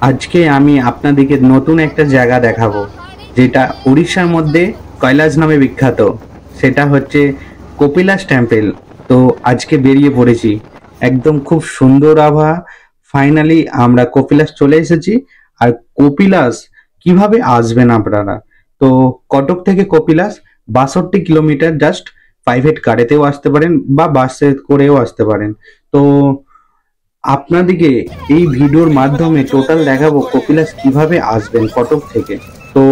আজকে আমি আপনাদেরকে নতুন একটা জায়গা দেখাবো, যেটা উড়িষ্যার মধ্যে কৈলাস নামে বিখ্যাত। সেটা হচ্ছে কপিলাস টেম্পল। তো আজকে বেরিয়ে পড়েছি, একদম খুব সুন্দর আবহাওয়া। ফাইনালি আমরা কপিলাস চলে এসেছি। আর কপিলাস কিভাবে আসবেন আপনারা? তো কটক থেকে কপিলাস 62 কিলোমিটার, জাস্ট প্রাইভেট গাড়িতেও আসতে পারেন বা বাসে করেও আসতে পারেন। তো আপনাদেরকে এই ভিডিওর মাধ্যমে টোটাল দেখাবো কপিলাস কিভাবে আসবেন কটক থেকে। তো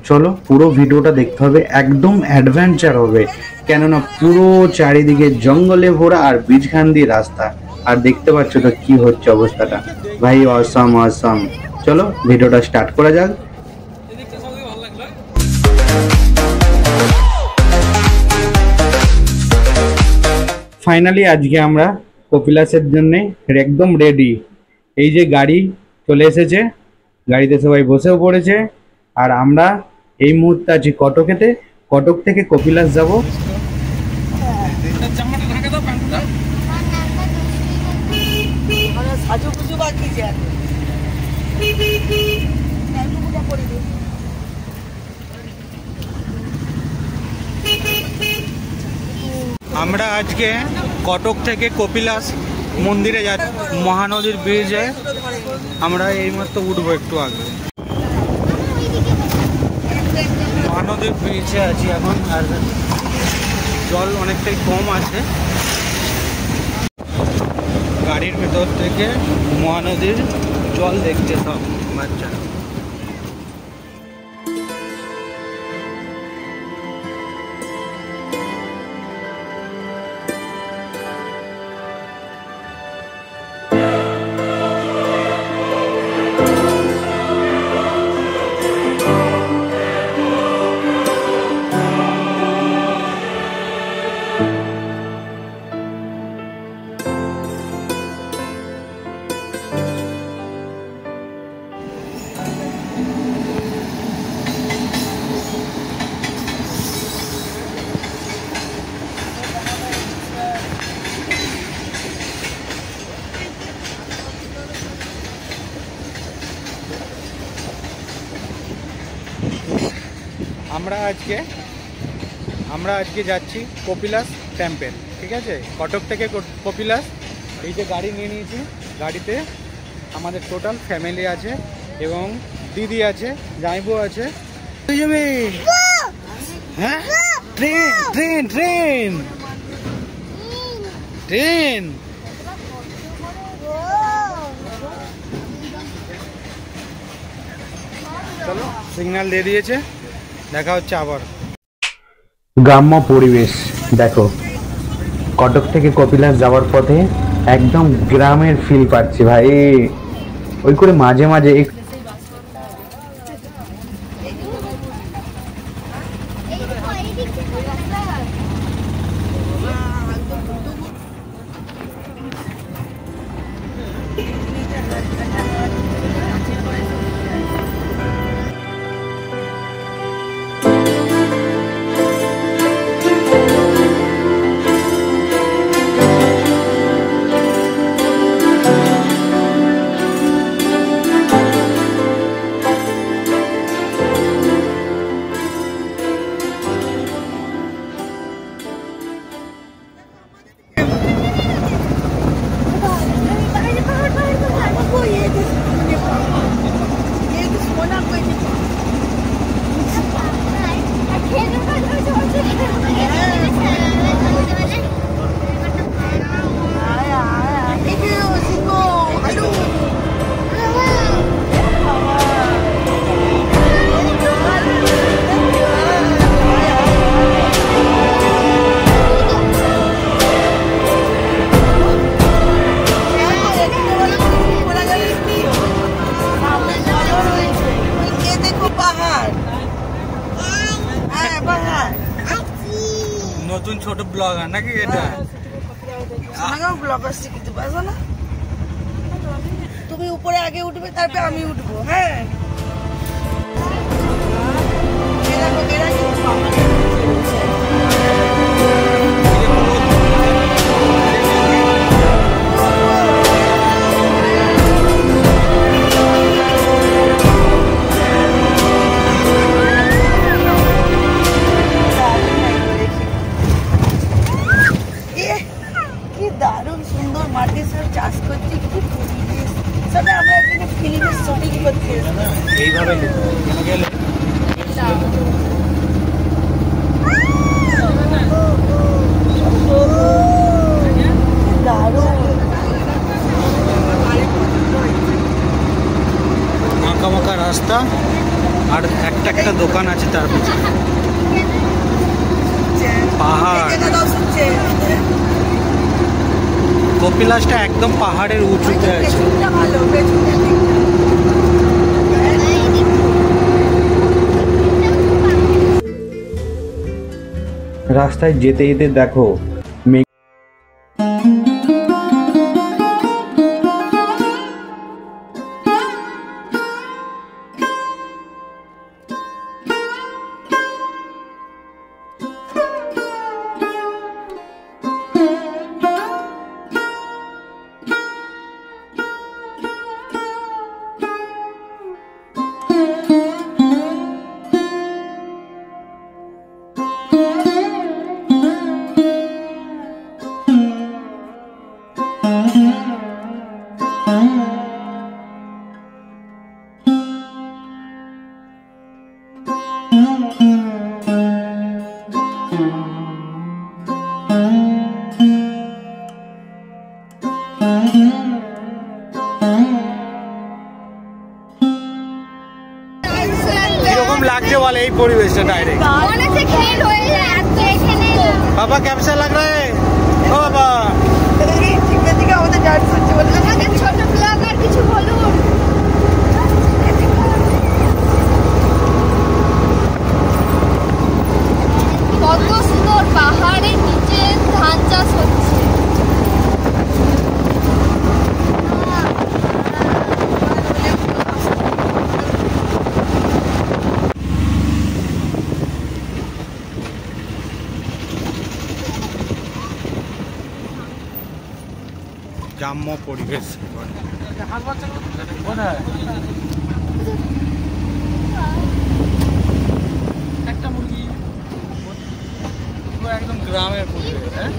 চলো, পুরো ভিডিওটা দেখতে হবে, একদম অ্যাডভেঞ্চার হবে। কেননা পুরো চারিদিকে জঙ্গলে ভরা আর বীজখান দিয়ে রাস্তা। আর দেখতে পাচ্ছ তো কি হচ্ছে অবস্থাটা, ভাই অসাম অসাম। চলো ভিডিওটা স্টার্ট করা যাক। ফাইনালি আজকে আমরা কপিলাসের জন্য একদম রেডি। এই যে গাড়ি চলে এসেছে, গাড়িতে সবাই বসেও পড়েছে। আর আমরা এই মুহূর্তে আছি কটকেতে। কটক থেকে কপিলাস যাব। আমরা আজকে কটক থেকে কপিলাস মন্দিরে যাচ্ছি। মহানদীর ব্রিজে আমরা এইমাত্র উঠবো, একটু আগে মহানদীর ব্রিজে আছি এখন। আর জল অনেকটাই কম আছে। গাড়ির ভেতর থেকে মহানদীর জল দেখছে সব বাচ্চারা। আমরা আজকে যাচ্ছি কপিলাস টেম্পল, ঠিক আছে? কটক থেকে কপিলাস। এই যে গাড়ি নিয়ে নিয়েছি, গাড়িতে আমাদের টোটাল ফ্যামিলি আছে এবং দিদি আছে, জামাইবু আছে। হ্যাঁ, ট্রেন ট্রেন ট্রেন ট্রেন। চলো, সিগন্যাল দিয়ে দিয়েছে, দেখা হচ্ছে আবার। গ্রাম্য পরিবেশ দেখো, কটক থেকে কপিলাস যাওয়ার পথে একদম গ্রামের ফিল পাচ্ছি ভাই। ওই করে মাঝে মাঝে নতুন ছোট ব্লগার নাকি এটা? ব্লগার শিখতে পারবো না, তুমি উপরে আগে উঠবে, তারপরে আমি উঠবো। হ্যাঁ, এইভাবে গেলে আঁকা বাঁকা রাস্তা আর একটা দোকান আছে তার পিছনে পাহাড়। কপিলাসটা একদম পাহাড়ের উঁচুতে আছে। রাস্তায় যেতে যেতে দেখো কিরকম লাগছে বলে এই পরিবেশটা ডাইরেক্ট বাবা कैसा लग रहा है ও বাবা কত সুন্দর পাহাড়ের নিচে ধান চাষ হচ্ছে। গ্রাম্য পরিবেশ একটা মুরগি একদম গ্রামের পরিবেশ। হ্যাঁ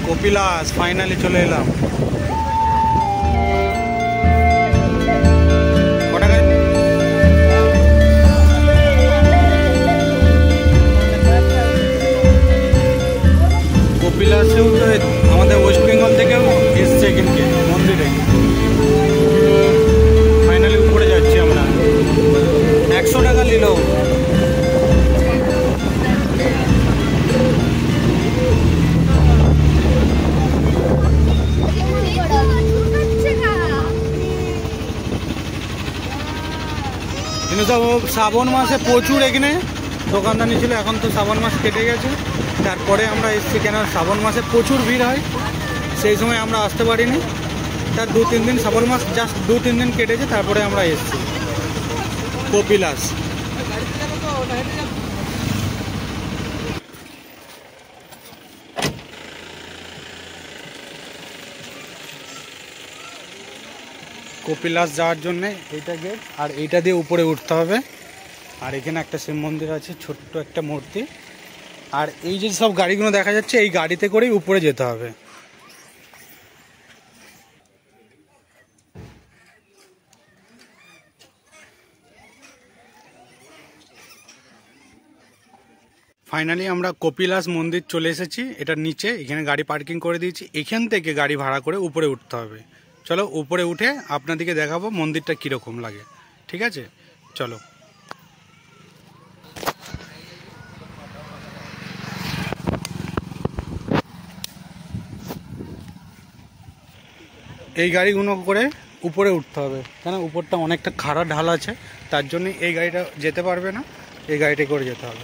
কপিলাস ফাইনালি চলে এলাম। কপিলাসেও তো আমাদের ওয়েস্ট বেঙ্গল থেকেও এসছে কিন্তু মন্দিরে। এখানে তো শ্রাবণ মাসে প্রচুর এখানে দোকানদানি ছিল, এখন তো শ্রাবণ মাস কেটে গেছে, তারপরে আমরা এসেছি। কেন শ্রাবণ মাসে প্রচুর ভিড় হয়, সেই সময় আমরা আসতে পারিনি। তার 2-3 দিন, শ্রাবণ মাস জাস্ট 2-3 দিন কেটেছে, তারপরে আমরা এসেছি কপিলাস। কপিলাস যাওয়ার জন্য এইটা গেট, আর এইটা দিয়ে উপরে উঠতে হবে। আর এখানে একটা শিব মন্দির আছে, ছোট্ট একটা মূর্তি। আর এই যে সব গাড়িগুলো দেখা যাচ্ছে, এই গাড়িতে করেই উপরে যেতে হবে। ফাইনালি আমরা কপিলাস মন্দির চলে এসেছি। এটার নিচে এখানে গাড়ি পার্কিং করে দিয়েছি, এখান থেকে গাড়ি ভাড়া করে উপরে উঠতে হবে। চলো উপরে উঠে আপনাদেরকে দেখাবো মন্দিরটা কীরকম লাগে, ঠিক আছে? চলো। এই গাড়িগুলো করে উপরে উঠতে হবে, কেন উপরটা অনেকটা খাড়া ঢাল আছে, তার জন্য এই গাড়িটা যেতে পারবে না, এই গাড়িটা করে যেতে হবে।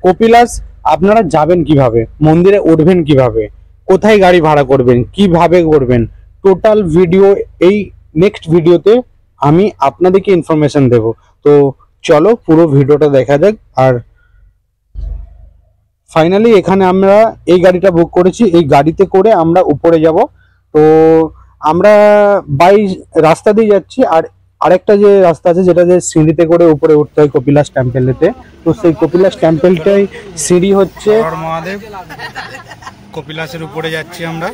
কপিলাস আপনারা যাবেন কিভাবে, মন্দিরে উঠবেন কিভাবে, কোথায় গাড়ি ভাড়া করবেন, কিভাবে করবেন, টোটাল ভিডিও এই নেক্সট ভিডিওতে আমি আপনাদেরকে ইনফরমেশন দেব। তো চলো পুরো ভিডিওটা দেখা যাক। আর ফাইনালি এখানে আমরা এই গাড়িটা বুক করেছি, এই গাড়িতে করে আমরা উপরে যাব। তো আমরা বাই রাস্তা দিয়ে যাচ্ছি, আর আরেকটা যে রাস্তা আছে যেটা যে সিঁড়িতে করে উপরে উঠতে হয় কপিলাস টেম্পেলেতে। তো সেই কপিলাস টেম্পেলটাই সিঁড়ি হচ্ছে মহাদেব। কপিলাসের উপরে যাচ্ছি আমরা।